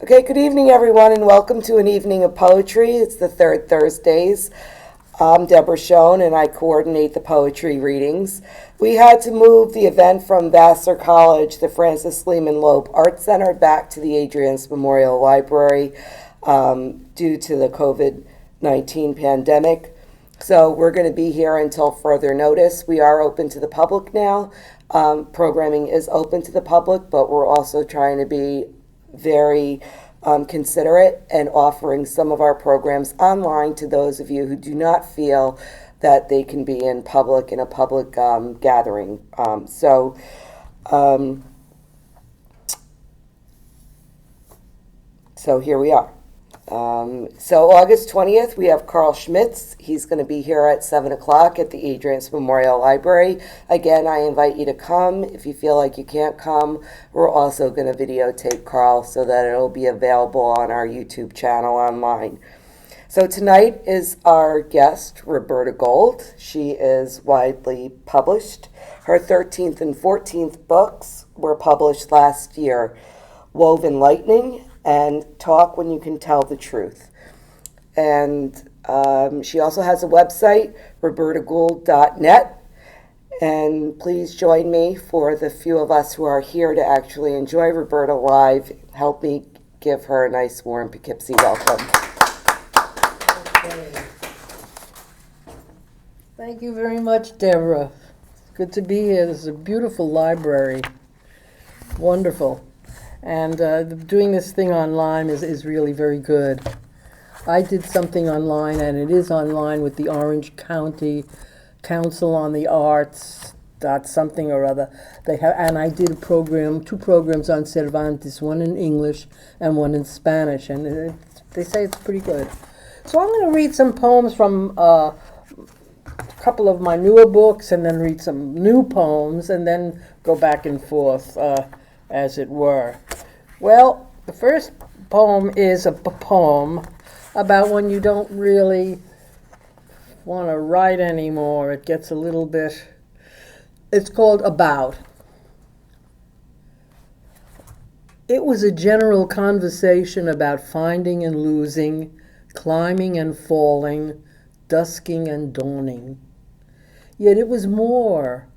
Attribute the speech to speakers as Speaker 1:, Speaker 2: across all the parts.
Speaker 1: Okay, good evening, everyone, and welcome to an evening of poetry. It's the third Thursdays. I'm Deborah Schoen, and I coordinate the poetry readings. We had to move the event from Vassar College, the Francis Lehman Loeb Art Center, back to the Adriance Memorial Library due to the COVID-19 pandemic. So we're going to be here until further notice. We are open to the public now. Programming is open to the public, but we're also trying to be very considerate and offering some of our programs online to those of you who do not feel that they can be in a public gathering. So here we are. So August 20th, we have Carl Schmitz. He's going to be here at 7 o'clock at the Adriance Memorial Library. Again, I invite you to come. If you feel like you can't come, we're also going to videotape Carl so that it'll be available on our YouTube channel online. So tonight is our guest, Roberta Gould. She is widely published. Her 13th and 14th books were published last year, Woven Lightning and Talk When You Can Tell the Truth. And she also has a website, robertagould.net. And please join me for the few of us who are here to actually enjoy Roberta live. Help me give her a nice warm Poughkeepsie welcome.
Speaker 2: Okay. Thank you very much, Deborah. It's good to be here. This is a beautiful library. Wonderful. And doing this thing online is really very good. I did something online, and it is online with the Orange County Council on the Arts, something or other. And I did two programs on Cervantes, one in English and one in Spanish, and they say it's pretty good. So I'm going to read some poems from a couple of my newer books, and then read some new poems, and then go back and forth, as it were. Well, the first poem is a poem about when you don't really want to write anymore. It gets a little bit, it's called About. It was a general conversation about finding and losing, climbing and falling, dusking and dawning. Yet it was more.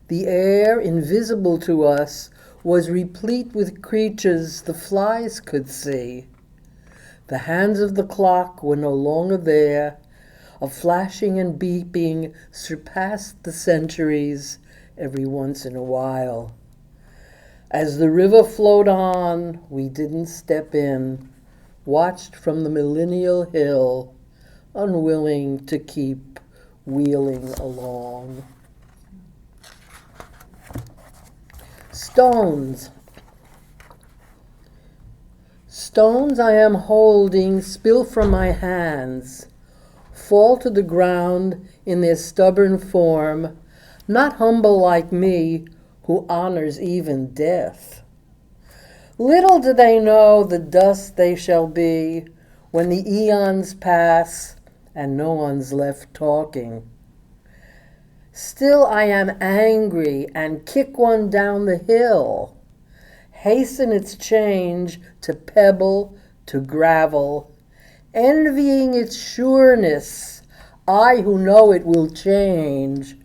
Speaker 2: The air, invisible to us, was replete with creatures the flies could see. The hands of the clock were no longer there. A flashing and beeping surpassed the centuries every once in a while. As the river flowed on, we didn't step in, watched from the millennial hill, unwilling to keep wheeling along. Stones. Stones I am holding spill from my hands, fall to the ground in their stubborn form, not humble like me, who honors even death. Little do they know the dust they shall be when the eons pass and no one's left talking. Still I am angry and kick one down the hill, hasten its change to pebble, to gravel, envying its sureness, I who know it will change,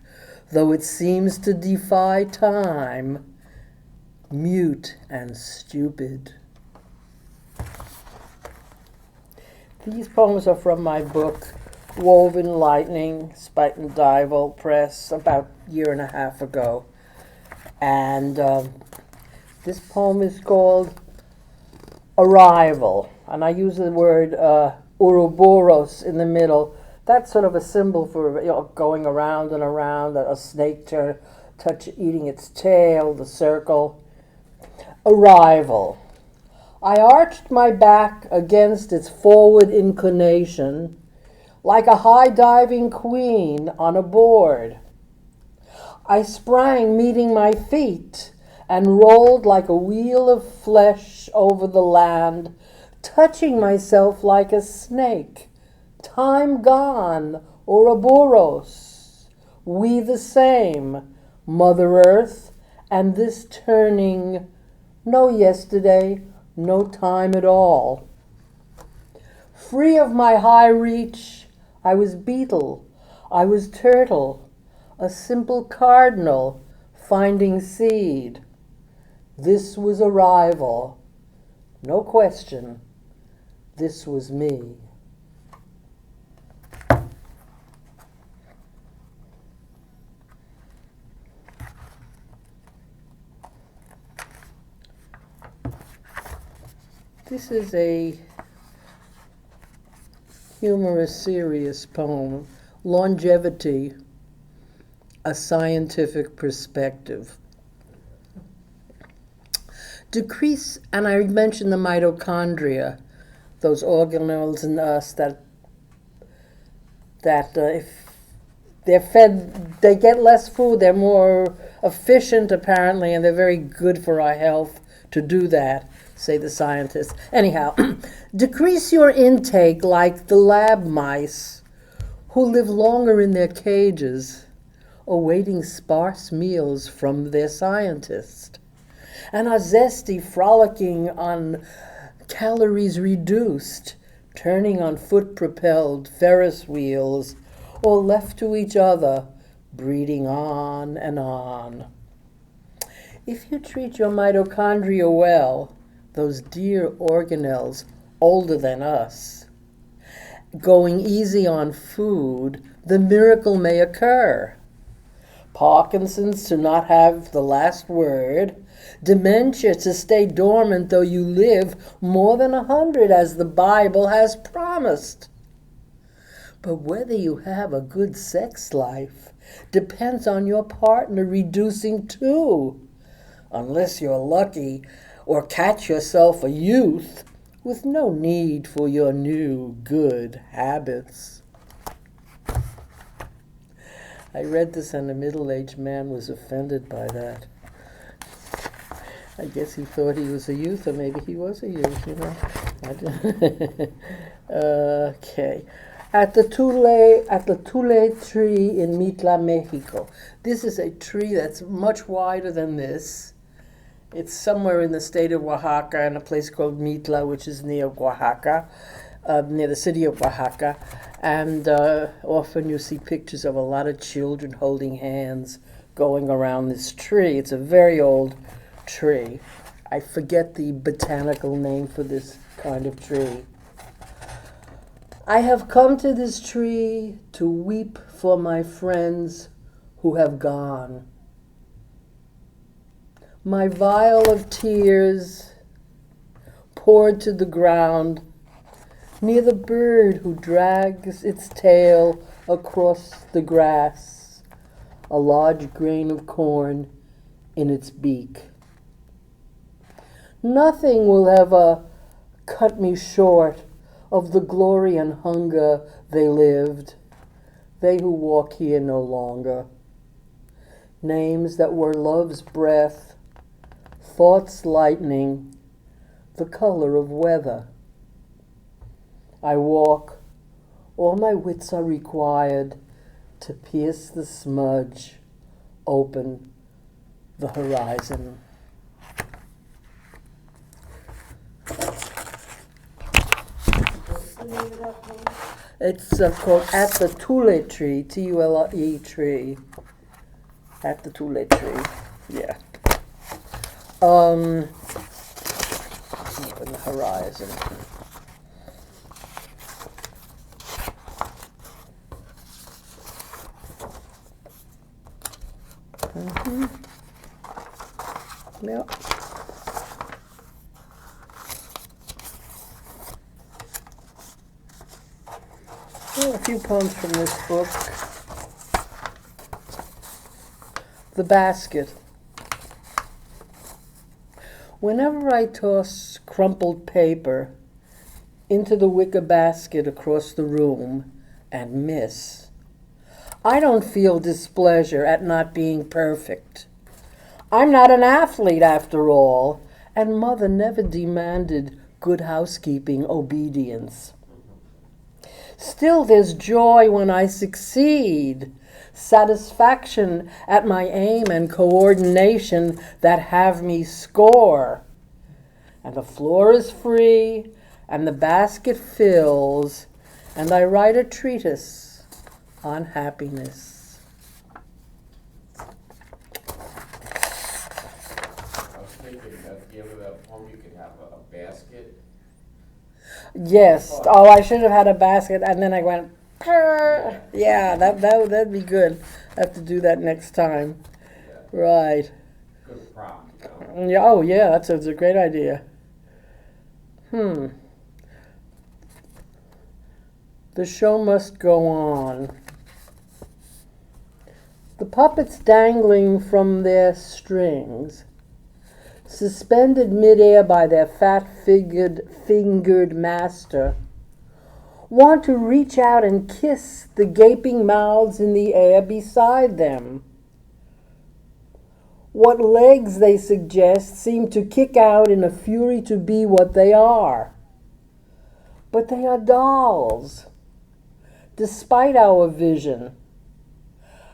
Speaker 2: though it seems to defy time, mute and stupid. These poems are from my book, Woven Lightning, Spuyten Duyvil Press, about a year and a half ago. And this poem is called Arrival. And I use the word Ouroboros in the middle. That's sort of a symbol for going around and around, a snake eating its tail, the circle. Arrival. I arched my back against its forward inclination, like a high-diving queen on a board. I sprang, meeting my feet, and rolled like a wheel of flesh over the land, touching myself like a snake. Time gone, Ouroboros. We the same, Mother Earth, and this turning, no yesterday, no time at all. Free of my high reach, I was beetle, I was turtle, a simple cardinal finding seed. This was arrival, no question, this was me. This is a humorous, serious poem, Longevity, a Scientific Perspective. Decrease, and I mentioned the mitochondria, those organelles in us that if they're fed, they get less food, they're more efficient apparently, and they're very good for our health to do that, say the scientists. Anyhow, decrease your intake like the lab mice who live longer in their cages, awaiting sparse meals from their scientist, and are zesty, frolicking on calories reduced, turning on foot-propelled Ferris wheels, or left to each other, breeding on and on. If you treat your mitochondria well, those dear organelles older than us, going easy on food, the miracle may occur. Parkinson's to not have the last word, dementia to stay dormant though you live more than 100 as the Bible has promised. But whether you have a good sex life depends on your partner reducing too, unless you're lucky or catch yourself a youth with no need for your new good habits. I read this and a middle-aged man was offended by that. I guess he thought he was a youth, or maybe he was a youth, you know. Okay. At the Toulet tree in Mitla, Mexico. This is a tree that's much wider than this. It's somewhere in the state of Oaxaca in a place called Mitla, which is near Oaxaca, near the city of Oaxaca. And often you see pictures of a lot of children holding hands going around this tree. It's a very old tree. I forget the botanical name for this kind of tree. I have come to this tree to weep for my friends who have gone. My vial of tears poured to the ground near the bird who drags its tail across the grass, a large grain of corn in its beak. Nothing will ever cut me short of the glory and hunger they lived, they who walk here no longer. Names that were love's breath, thoughts lightning, the color of weather. I walk, all my wits are required to pierce the smudge, open the horizon. It's called At the Toulet Tree, T-U-L-E tree. At the Toulet Tree, yeah. Open the horizon. Yep. Well, a few poems from this book. The Basket. Whenever I toss crumpled paper into the wicker basket across the room and miss, I don't feel displeasure at not being perfect. I'm not an athlete after all, and Mother never demanded good housekeeping obedience. Still, there's joy when I succeed, satisfaction at my aim and coordination that have me score. and the floor is free, and the basket fills, and I write a treatise on happiness.
Speaker 3: I was thinking that at the end of that poem you could have a basket.
Speaker 2: Yes. Oh, I should have had a basket, and then I went, "Purr." Yeah, that'd be good. I have to do that next time.
Speaker 3: Yeah.
Speaker 2: Right.
Speaker 3: Good prompt, you know.
Speaker 2: Yeah. Oh, yeah. That's a great idea. The show must go on. The puppets dangling from their strings, suspended midair by their fat-fingered master, want to reach out and kiss the gaping mouths in the air beside them. What legs they suggest seem to kick out in a fury to be what they are. But they are dolls, despite our vision,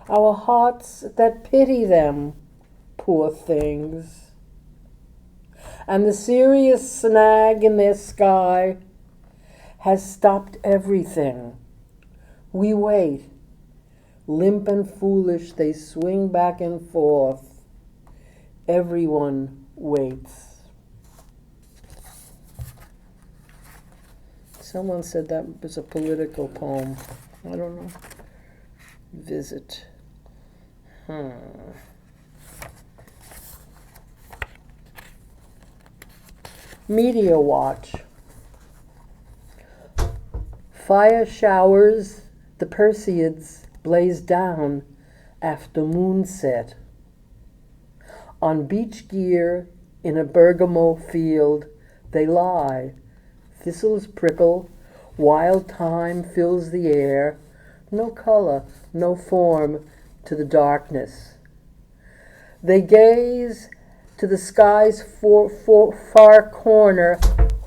Speaker 2: our hearts that pity them, poor things. And the serious snag in their sky has stopped everything. We wait. Limp and foolish, they swing back and forth. Everyone waits. Someone said that was a political poem. I don't know. Visit. Meteor watch. Fire showers, the Perseids blaze down after moonset. On beach gear in a bergamot field they lie. Thistles prickle, wild thyme fills the air, no color, no form to the darkness. They gaze to the sky's far corner,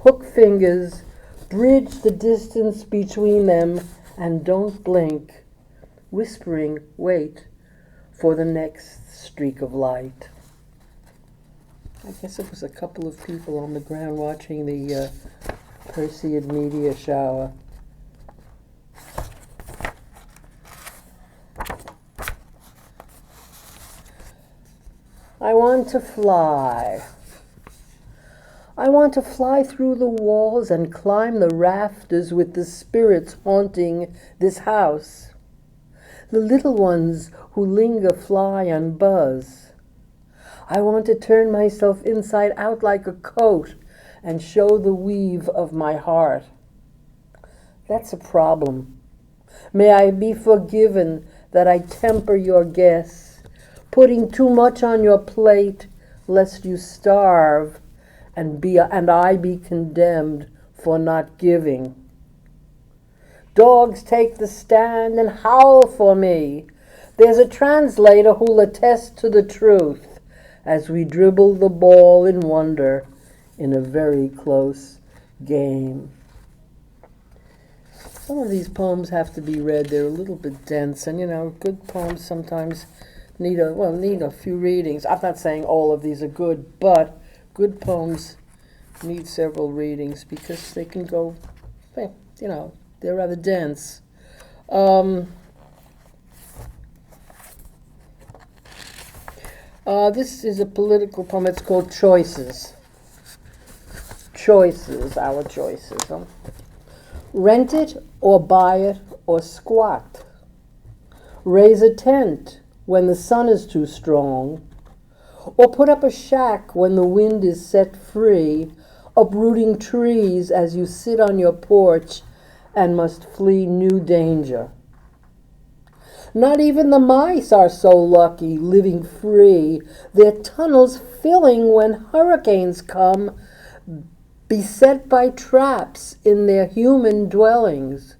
Speaker 2: hook fingers bridge the distance between them and don't blink, whispering, wait for the next streak of light. I guess it was a couple of people on the ground watching the Perseid meteor shower. I want to fly. I want to fly through the walls and climb the rafters with the spirits haunting this house. The little ones who linger, fly, and buzz. I want to turn myself inside out like a coat and show the weave of my heart. That's a problem. May I be forgiven that I temper your guess, putting too much on your plate lest you starve and I be condemned for not giving. Dogs take the stand and howl for me. There's a translator who'll attest to the truth as we dribble the ball in wonder in a very close game. Some of these poems have to be read. They're a little bit dense, and good poems sometimes need a few readings. I'm not saying all of these are good, but good poems need several readings because they can go, they're rather dense. This is a political poem. It's called Choices. Choices, our choices. Rent it or buy it or squat. Raise a tent when the sun is too strong, or put up a shack when the wind is set free, uprooting trees as you sit on your porch and must flee new danger. Not even the mice are so lucky, living free, their tunnels filling when hurricanes come, beset by traps in their human dwellings.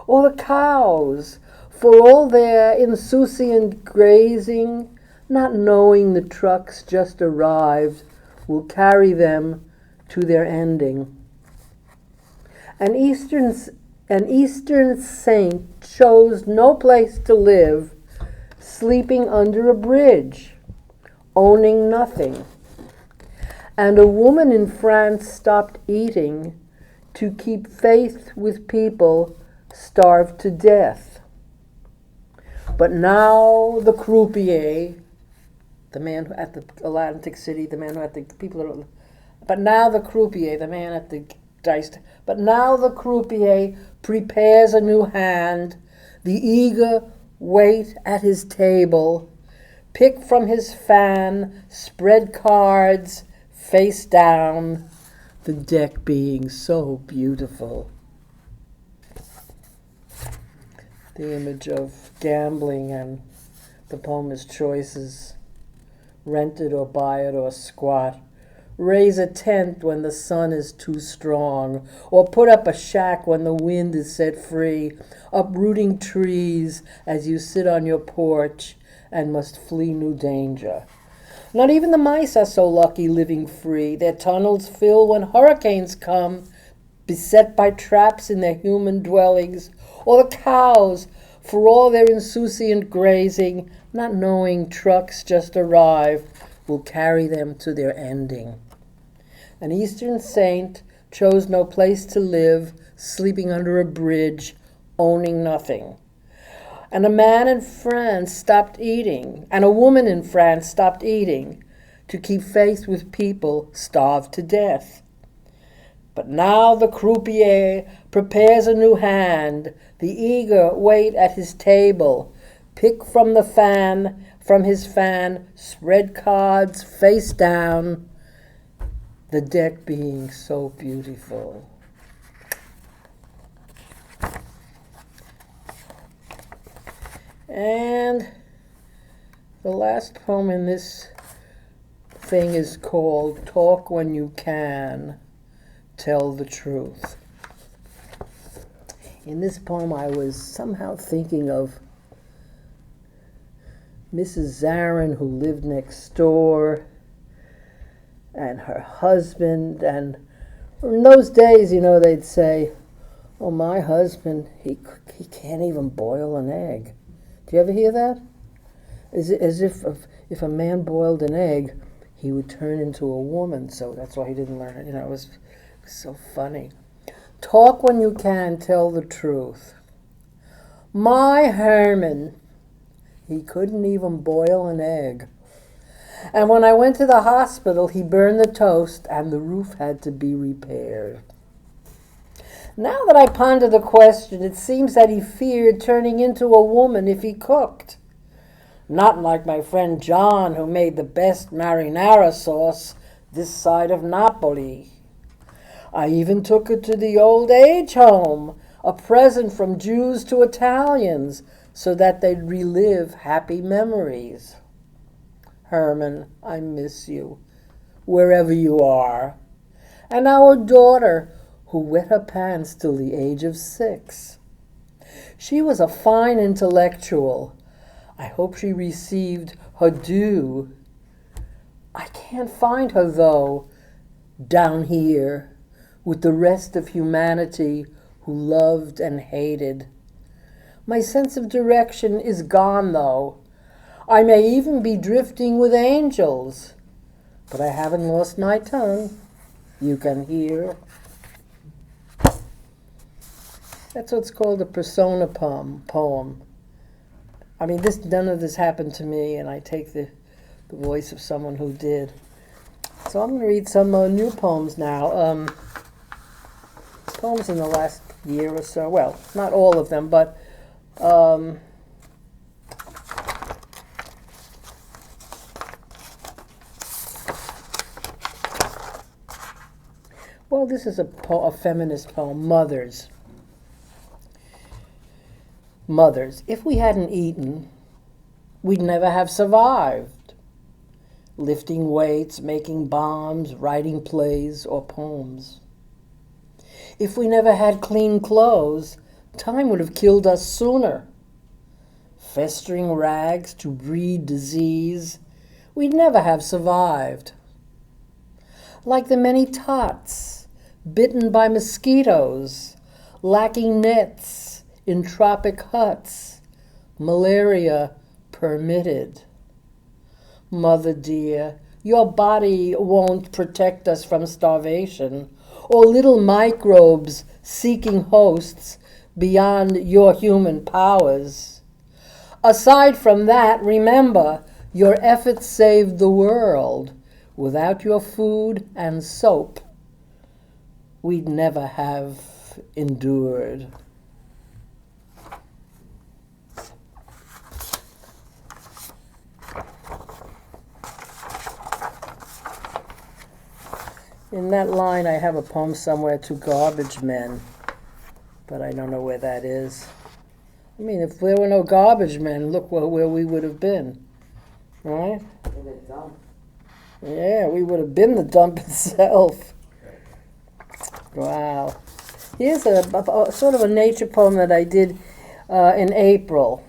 Speaker 2: Or the cows, for all their insouciant grazing, not knowing the trucks just arrived, will carry them to their ending. An Eastern saint chose no place to live, sleeping under a bridge, owning nothing. And a woman in France stopped eating to keep faith with people starved to death. But now the croupier, the man at the Atlantic City, the man who had the people, but now the croupier, the man at the dice, but now the croupier prepares a new hand, the eager wait at his table, pick from his fan, spread cards, face down, the deck being so beautiful. The image of gambling, and the poem is choices. Rent it or buy it or squat. Raise a tent when the sun is too strong, or put up a shack when the wind is set free, uprooting trees as you sit on your porch and must flee new danger. Not even the mice are so lucky living free. Their tunnels fill when hurricanes come, beset by traps in their human dwellings, or the cows, for all their insouciant grazing, not knowing trucks just arrive, will carry them to their ending. An Eastern saint chose no place to live, sleeping under a bridge, owning nothing. And a man in France stopped eating, and a woman in France stopped eating to keep faith with people starved to death. But now the croupier prepares a new hand, the eager wait at his table, pick from his fan, spread cards face down, the deck being so beautiful. And the last poem in this thing is called Talk When You Can, Tell the Truth. In this poem, I was somehow thinking of Mrs. Zarin, who lived next door, and her husband. And in those days, they'd say, "Oh, my husband, he can't even boil an egg." Do you ever hear that? As if a man boiled an egg, he would turn into a woman. So that's why he didn't learn it. It was so funny. Talk when you can, tell the truth. My Herman, he couldn't even boil an egg. And when I went to the hospital, he burned the toast and the roof had to be repaired. Now that I ponder the question, it seems that he feared turning into a woman if he cooked. Not like my friend John, who made the best marinara sauce this side of Napoli. I even took her to the old age home, a present from Jews to Italians, so that they'd relive happy memories. Herman, I miss you, wherever you are. And our daughter, who wet her pants till the age of 6. She was a fine intellectual. I hope she received her due. I can't find her, though, down here, with the rest of humanity who loved and hated. My sense of direction is gone, though. I may even be drifting with angels, but I haven't lost my tongue. You can hear. That's what's called a persona poem. I mean, none of this happened to me, and I take the voice of someone who did. So I'm going to read some new poems now. Poems in the last year or so. Well, not all of them, but well, this is a feminist poem, Mothers. Mothers, if we hadn't eaten, we'd never have survived. Lifting weights, making bombs, writing plays or poems. If we never had clean clothes, time would have killed us sooner. Festering rags to breed disease, we'd never have survived. Like the many tots, bitten by mosquitoes, lacking nets, in tropic huts, malaria permitted. Mother dear, Your body won't protect us from starvation, or little microbes seeking hosts beyond your human powers. Aside from that, remember, your efforts saved the world. Without your food and soap, we'd never have endured. In that line, I have a poem somewhere to garbage men, but I don't know where that is. I mean, if there were no garbage men, look where we would have been, right?
Speaker 1: In a dump.
Speaker 2: Yeah, we would have been the dump itself. Wow. Here's a sort of a nature poem that I did in April,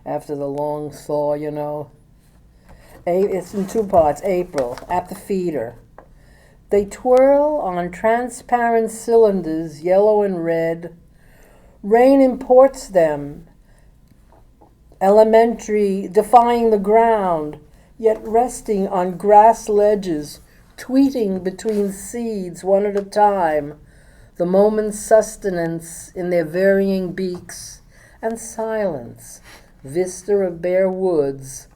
Speaker 2: after the long thaw, you know. It's in two parts. April, at the feeder. They twirl on transparent cylinders, yellow and red. Rain imports them, elementary, defying the ground, yet resting on grass ledges, tweeting between seeds one at a time, the moment's sustenance in their varying beaks, and silence, vista of bare woods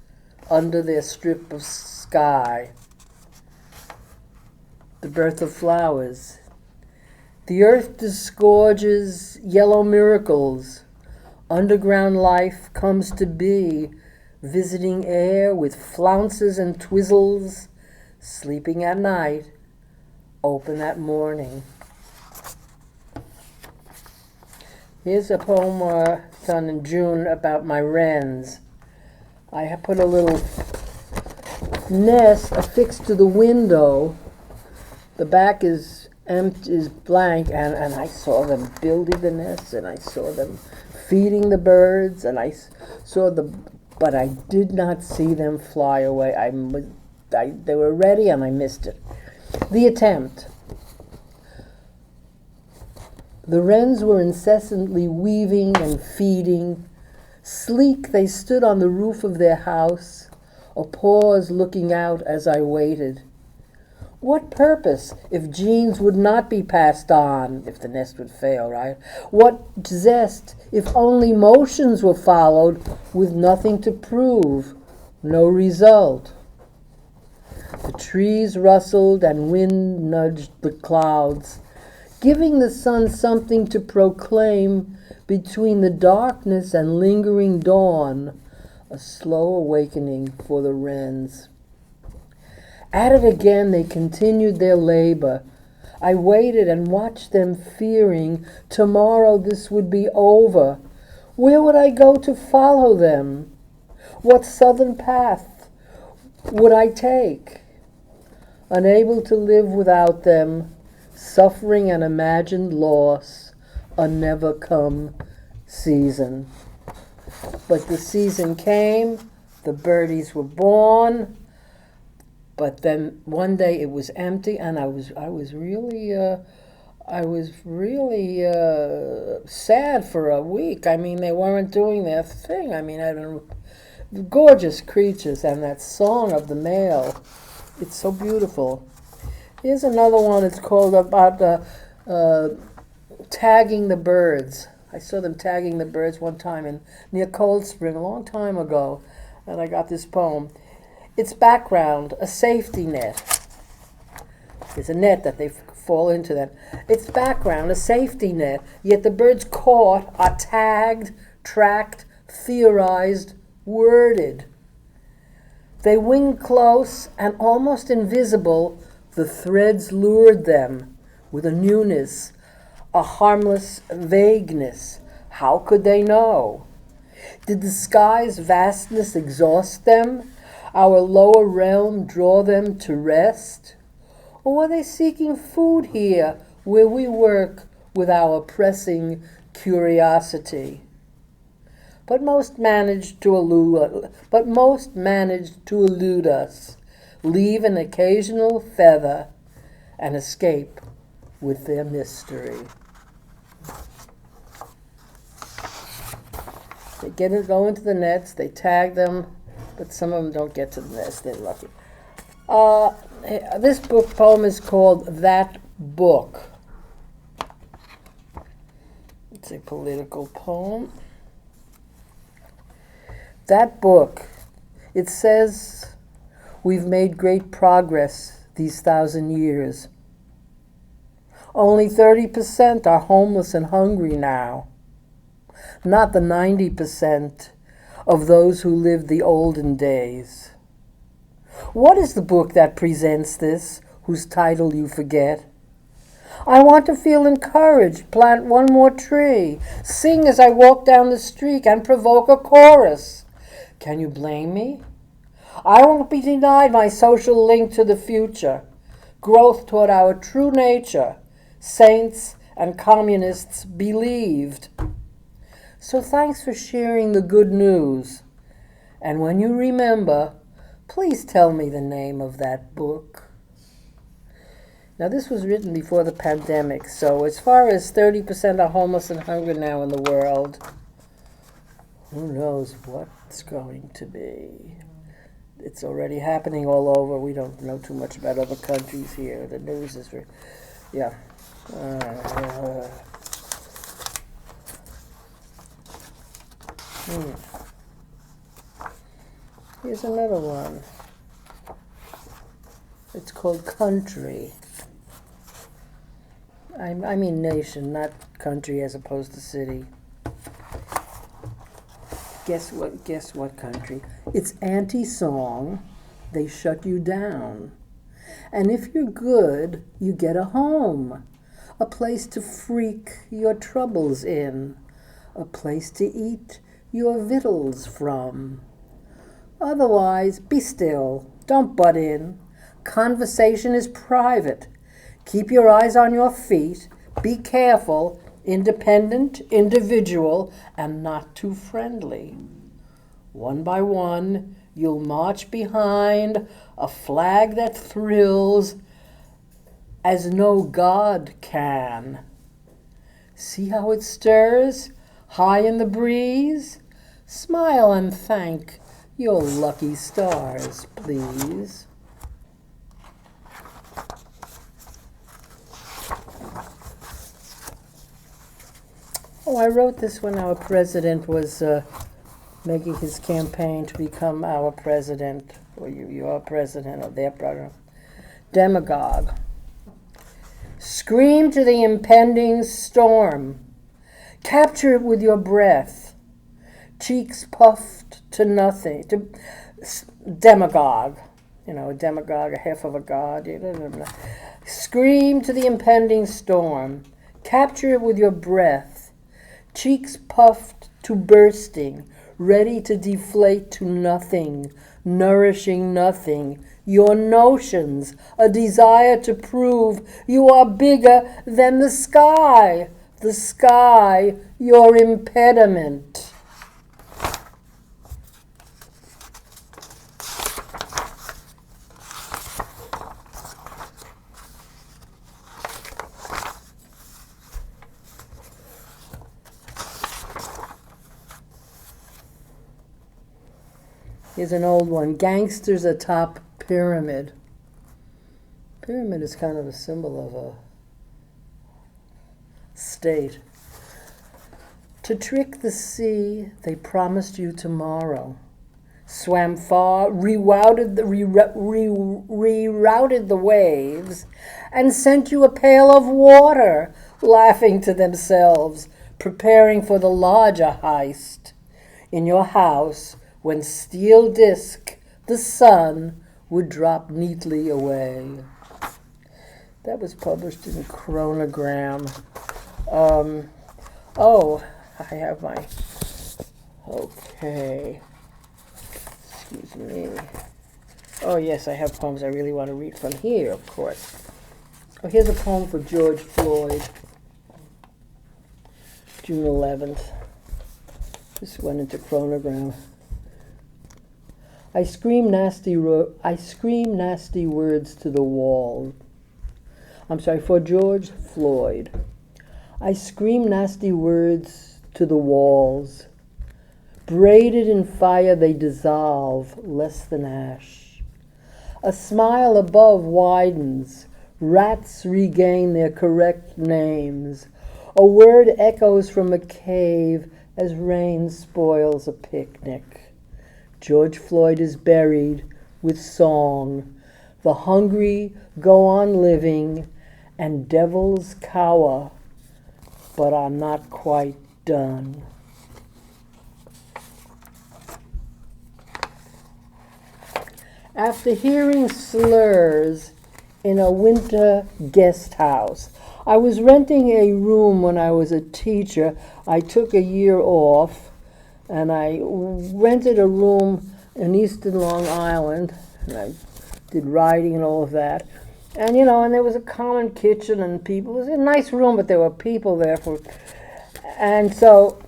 Speaker 2: under their strip of sky. The birth of flowers. The earth disgorges yellow miracles. Underground life comes to be, visiting air with flounces and twizzles, sleeping at night, open at morning. Here's a poem done in June about my wrens. I have put a little nest affixed to the window. The back is empty, is blank, and I saw them building the nest, and I saw them feeding the birds, and I saw but I did not see them fly away. They were ready, and I missed it. The attempt. The wrens were incessantly weaving and feeding. Sleek, they stood on the roof of their house, a pause looking out as I waited. What purpose if genes would not be passed on, if the nest would fail, right? What zest if only motions were followed with nothing to prove, no result? The trees rustled and wind nudged the clouds, giving the sun something to proclaim between the darkness and lingering dawn, a slow awakening for the wrens. At it again, they continued their labor. I waited and watched them, fearing tomorrow this would be over. Where would I go to follow them? What southern path would I take? Unable to live without them, suffering an imagined loss, a never-come season. But the season came, the birdies were born. But then one day it was empty, and I was really sad for a week. I mean, they weren't doing their thing. I mean, I don't know, gorgeous creatures, and that song of the male, it's so beautiful. Here's another one. It's called about tagging the birds. I saw them tagging the birds one time near Cold Spring a long time ago, and I got this poem. Its background, a safety net. There's a net that they fall into that. Its background, a safety net, yet the birds caught are tagged, tracked, theorized, worded. They wing close and almost invisible, the threads lured them with a newness, a harmless vagueness. How could they know? Did the sky's vastness exhaust them? Our lower realm draw them to rest? Or were they seeking food here where we work with our pressing curiosity? But most managed to elude us, leave an occasional feather, and escape with their mystery. They go into the nets, they tag them, but some of them don't get to the nest. They're lucky. This poem is called That Book. It's a political poem. That book, it says, we've made great progress these 1,000 years. Only 30% are homeless and hungry now, not the 90% of those who lived the olden days. What is the book that presents this, whose title you forget? I want to feel encouraged, plant one more tree, sing as I walk down the street, and provoke a chorus. Can you blame me? I won't be denied my social link to the future, growth toward our true nature, saints and communists believed. So thanks for sharing the good news. And when you remember, please tell me the name of that book. Now, this was written before the pandemic, so as far as 30% are homeless and hungry now in the world, who knows what's going to be. It's already happening all over. We don't know too much about other countries here. The news is, yeah. Here's another one. It's called Country. I mean nation, not country as opposed to city. Guess what country? It's anti-song, they shut you down. And if you're good, you get a home, a place to freak your troubles in, a place to eat your victuals from. Otherwise, be still, don't butt in. Conversation is private. Keep your eyes on your feet, be careful, independent, individual, and not too friendly. One by one, you'll march behind a flag that thrills as no God can. See how it stirs, high in the breeze? Smile and thank your lucky stars, please. Oh, I wrote this when our president was making his campaign to become our president, or your president, or their president. Demagogue. Scream to the impending storm. Capture it with your breath. Cheeks puffed to nothing. Demagogue. You know, a demagogue, a half of a god. Scream to the impending storm. Capture it with your breath. Cheeks puffed to bursting, ready to deflate to nothing, nourishing nothing. Your notions, a desire to prove you are bigger than the sky, your impediment. Here's an old one. Gangsters atop pyramid. Pyramid is kind of a symbol of a state. To trick the sea, they promised you tomorrow. Swam far, rerouted the waves, and sent you a pail of water, laughing to themselves, preparing for the larger heist. In your house, when steel disk, the sun would drop neatly away. That was published in Chronogram. I have my, okay, excuse me. Oh yes, I have poems I really want to read from here, of course. Oh, here's a poem for George Floyd, June 11th. This went into Chronogram. I scream nasty words to the wall. For George Floyd. I scream nasty words to the walls. Braided in fire they dissolve less than ash. A smile above widens. Rats regain their correct names. A word echoes from a cave as rain spoils a picnic. George Floyd is buried with song. The hungry go on living, and devils cower, but are not quite done. After hearing slurs in a winter guest house, I was renting a room when I was a teacher. I took a year off, and I rented a room in Eastern Long Island, and I did writing and all of that. And, and there was a common kitchen and people. It was a nice room, but there were people there and so,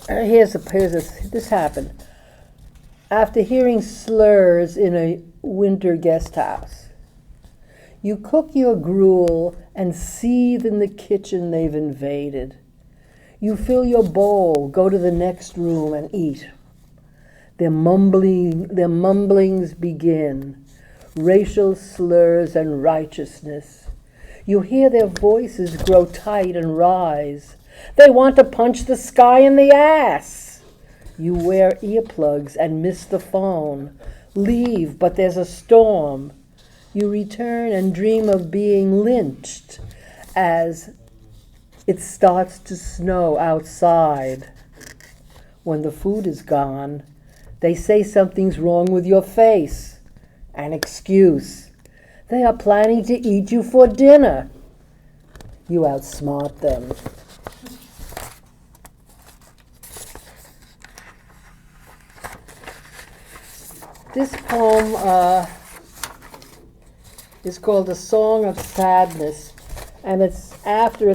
Speaker 2: this happened. After hearing slurs in a winter guest house, you cook your gruel and seethe in the kitchen they've invaded. You fill your bowl, go to the next room and eat. Their mumblings begin, racial slurs and righteousness. You hear their voices grow tight and rise. They want to punch the sky in the ass. You wear earplugs and miss the phone. Leave, but there's a storm. You return and dream of being lynched as it starts to snow outside. When the food is gone, they say something's wrong with your face. An excuse. They are planning to eat you for dinner. You outsmart them. This poem is called A Song of Sadness, and it's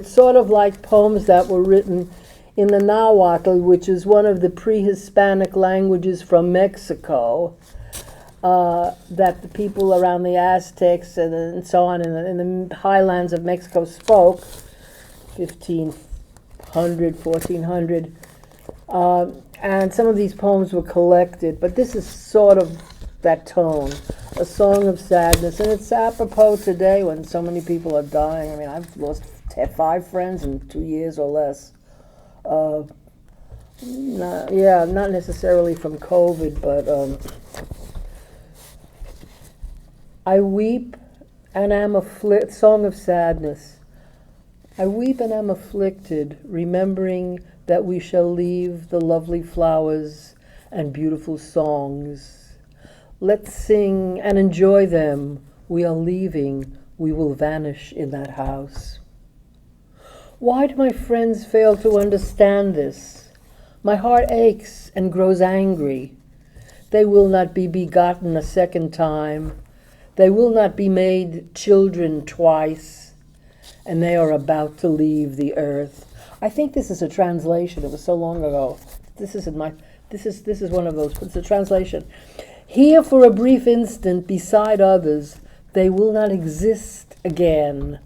Speaker 2: sort of like poems that were written in the Nahuatl, which is one of the pre-Hispanic languages from Mexico, that the people around the Aztecs and so on in the highlands of Mexico spoke, 1500, 1400. And some of these poems were collected, but this is sort of that tone, A Song of Sadness, and it's apropos today when so many people are dying. I mean, I've lost 5 friends in 2 years or less. Not necessarily from COVID, but I weep and am afflicted. Song of Sadness. I weep and am afflicted, remembering that we shall leave the lovely flowers and beautiful songs. Let's sing and enjoy them. We are leaving. We will vanish in that house. Why do my friends fail to understand this? My heart aches and grows angry. They will not be begotten a second time. They will not be made children twice. And they are about to leave the earth. I think this is a translation. It was so long ago. This is one of those. It's a translation. Here for a brief instant beside others, they will not exist again.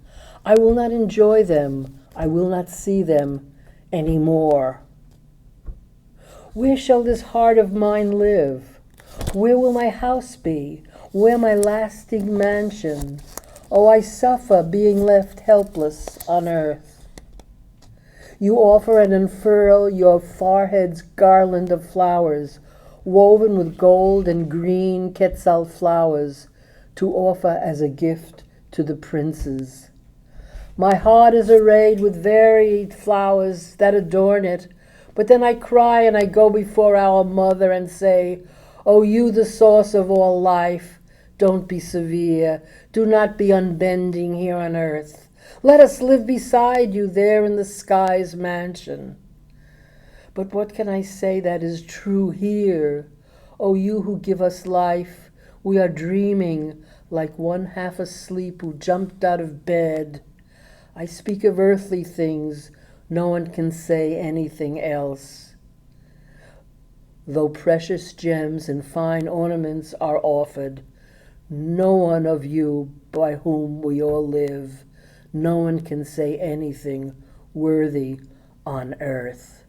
Speaker 2: I will not enjoy them. I will not see them anymore. Where shall this heart of mine live? Where will my house be? Where my lasting mansion? Oh, I suffer being left helpless on earth. You offer and unfurl your forehead's garland of flowers, woven with gold and green quetzal flowers, to offer as a gift to the princes. My heart is arrayed with varied flowers that adorn it, but then I cry and I go before our mother and say, "O you, the source of all life, don't be severe, do not be unbending here on earth. Let us live beside you there in the sky's mansion." But what can I say that is true here? O you who give us life, we are dreaming like one half asleep who jumped out of bed. I speak of earthly things, no one can say anything else. Though precious gems and fine ornaments are offered, no one of you by whom we all live, no one can say anything worthy on earth.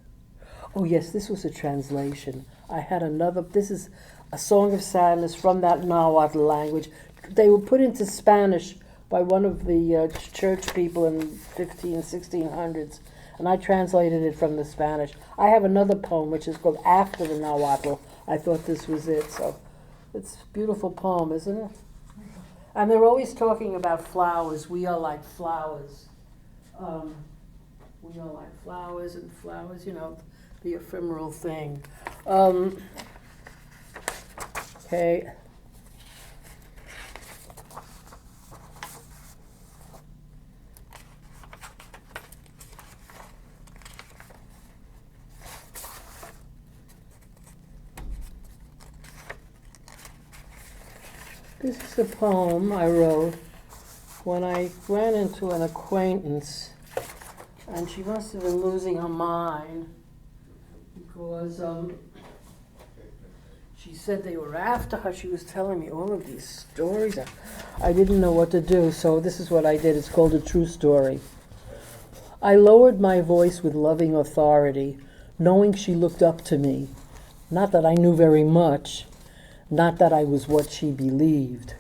Speaker 2: Oh yes, this was a translation. I had another, this is A Song of Sadness from that Nahuatl language, they were put into Spanish by one of the church people in 1600s, and I translated it from the Spanish. I have another poem which is called After the Nahuatl. I thought this was it, so it's a beautiful poem, isn't it? And they're always talking about flowers. We are like flowers. We are like flowers, and flowers, you know, the ephemeral thing. Okay. This is a poem I wrote when I ran into an acquaintance, and she must have been losing her mind because she said they were after her. She was telling me all of these stories. I didn't know what to do, so this is what I did. It's called A True Story. I lowered my voice with loving authority, knowing she looked up to me. Not that I knew very much, not that I was what she believed.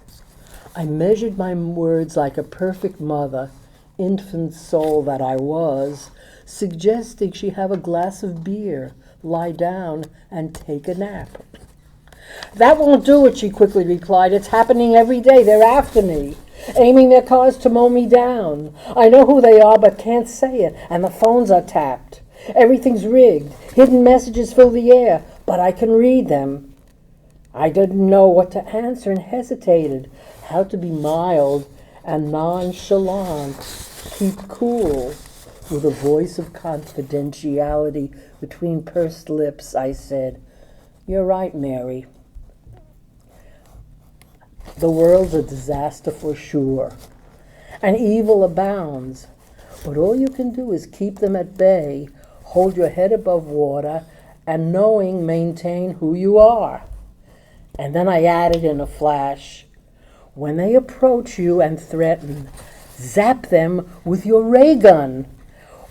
Speaker 2: I measured my words like a perfect mother, infant soul that I was, suggesting she have a glass of beer, lie down, and take a nap. That won't do it, she quickly replied. It's happening every day. They're after me, aiming their cars to mow me down. I know who they are, but can't say it, and the phones are tapped. Everything's rigged. Hidden messages fill the air, but I can read them. I didn't know what to answer and hesitated, how to be mild and nonchalant, keep cool. With a voice of confidentiality between pursed lips, I said, "You're right, Mary. The world's a disaster for sure, and evil abounds. But all you can do is keep them at bay, hold your head above water, and knowing maintain who you are." And then I added in a flash, when they approach you and threaten, zap them with your ray gun.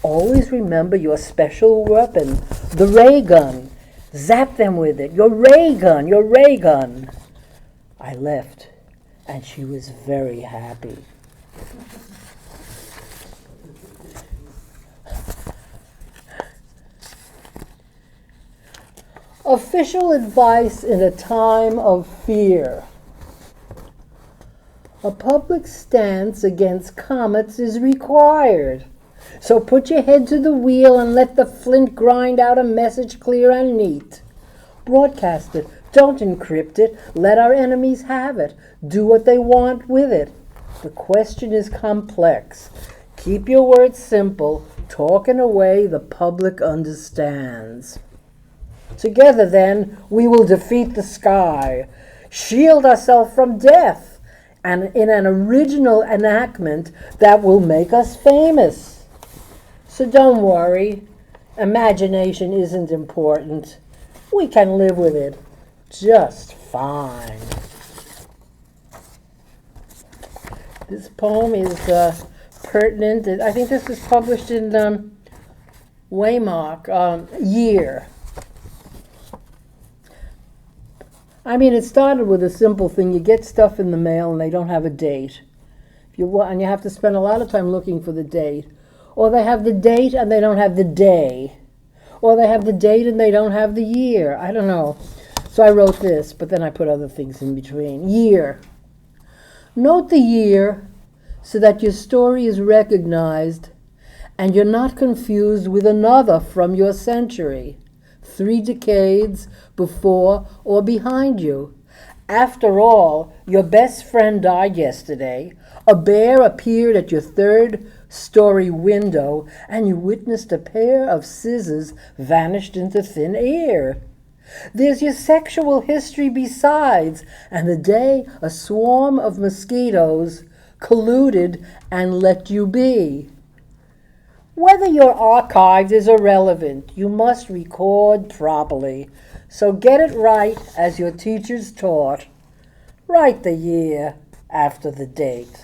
Speaker 2: Always remember your special weapon, the ray gun. Zap them with it, your ray gun, your ray gun. I left, and she was very happy. Official advice in a time of fear. A public stance against comets is required. So put your head to the wheel and let the flint grind out a message clear and neat. Broadcast it. Don't encrypt it. Let our enemies have it. Do what they want with it. The question is complex. Keep your words simple. Talk in a way the public understands. Together, then, we will defeat the sky, shield ourselves from death, and in an original enactment that will make us famous. So don't worry. Imagination isn't important. We can live with it just fine. This poem is pertinent. I think this was published in Waymark, year. I mean, it started with a simple thing. You get stuff in the mail and they don't have a date. And you have to spend a lot of time looking for the date. Or they have the date and they don't have the day. Or they have the date and they don't have the year. I don't know. So I wrote this, but then I put other things in between. Year. Note the year so that your story is recognized and you're not confused with another from your century. 3 decades before or behind you. After all, your best friend died yesterday. A bear appeared at your 3rd-story window, and you witnessed a pair of scissors vanished into thin air. There's your sexual history besides, and the day a swarm of mosquitoes colluded and let you be. Whether you're archived is irrelevant. You must record properly. So get it right as your teachers taught. Write the year after the date.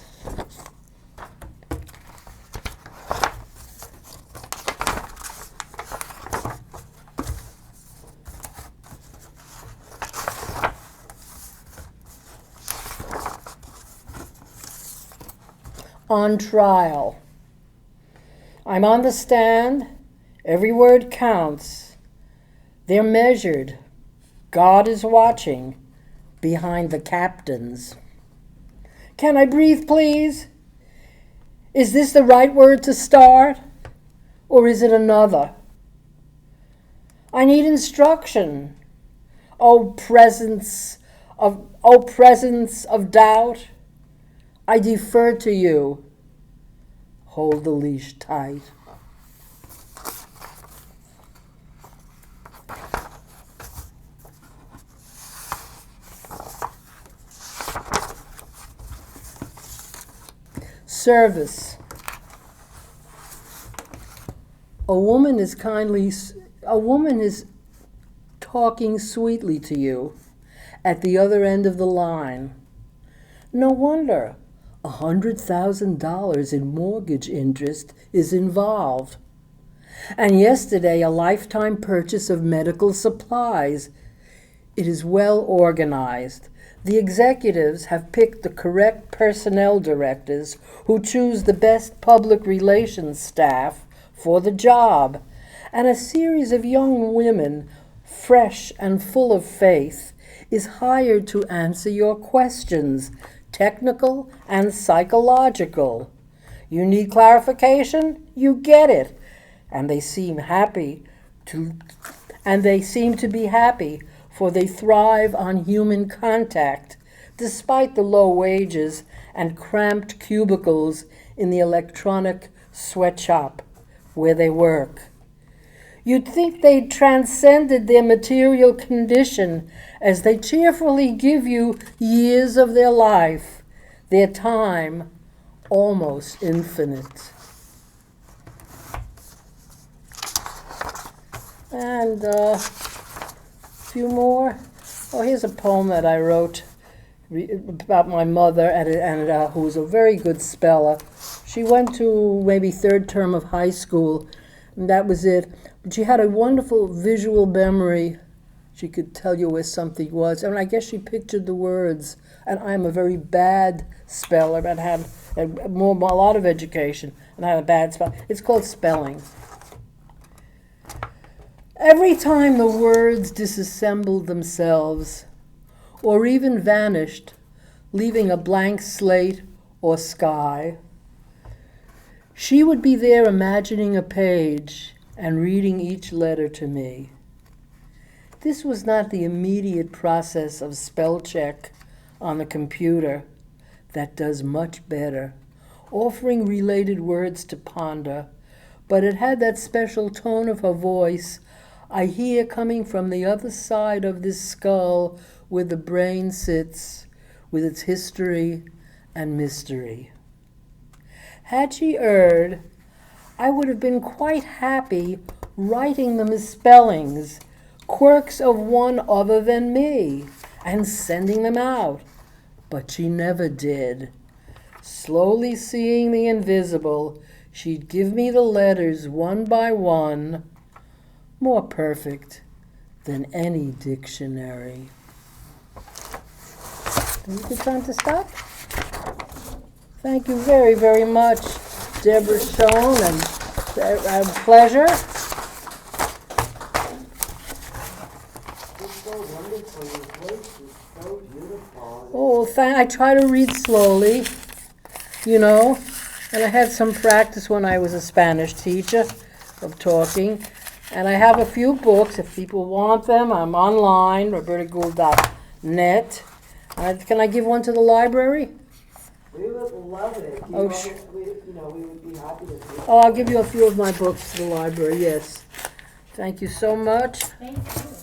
Speaker 2: on trial. I'm on the stand. Every word counts. They're measured. God is watching behind the captains. Can I breathe, please? Is this the right word to start? Or is it another? I need instruction. Presence of doubt. I defer to you. Hold the leash tight. Service. A woman is talking sweetly to you at the other end of the line. No wonder $100,000 in mortgage interest is involved. And yesterday, a lifetime purchase of medical supplies. It is well organized. The executives have picked the correct personnel directors who choose the best public relations staff for the job. And a series of young women, fresh and full of faith, is hired to answer your questions, technical and psychological. You need clarification? You get it. And they seem to be happy, for they thrive on human contact, despite the low wages and cramped cubicles in the electronic sweatshop where they work. You'd think they'd transcended their material condition as they cheerfully give you years of their life, their time almost infinite. And a few more. Oh, here's a poem that I wrote about my mother, and who was a very good speller. She went to maybe third term of high school, and that was it. But she had a wonderful visual memory. She could tell you where something was, and I guess she pictured the words. And I'm a very bad speller, but had a lot of education, and I had a bad spell. It's called spelling. Every time the words disassembled themselves, or even vanished, leaving a blank slate or sky, she would be there imagining a page and reading each letter to me. This was not the immediate process of spell check on the computer that does much better, offering related words to ponder, but it had that special tone of her voice I hear coming from the other side of this skull where the brain sits with its history and mystery. Had she erred, I would have been quite happy writing the misspellings, quirks of one other than me, and sending them out. But she never did. Slowly seeing the invisible, she'd give me the letters one by one, more perfect than any dictionary. Is it time to stop? Thank you very, very much, Deborah Schoen, and a pleasure.
Speaker 1: It's so wonderful. Your voice is so beautiful.
Speaker 2: Oh, I try to read slowly, and I had some practice when I was a Spanish teacher of talking. And I have a few books. If people want them, I'm online, robertagould.net. Can I give one to the library?
Speaker 1: We would love it.
Speaker 2: We would
Speaker 1: be happy to see it.
Speaker 2: Oh, I'll give you a few of my books to the library, yes. Thank you so much.
Speaker 4: Thank you.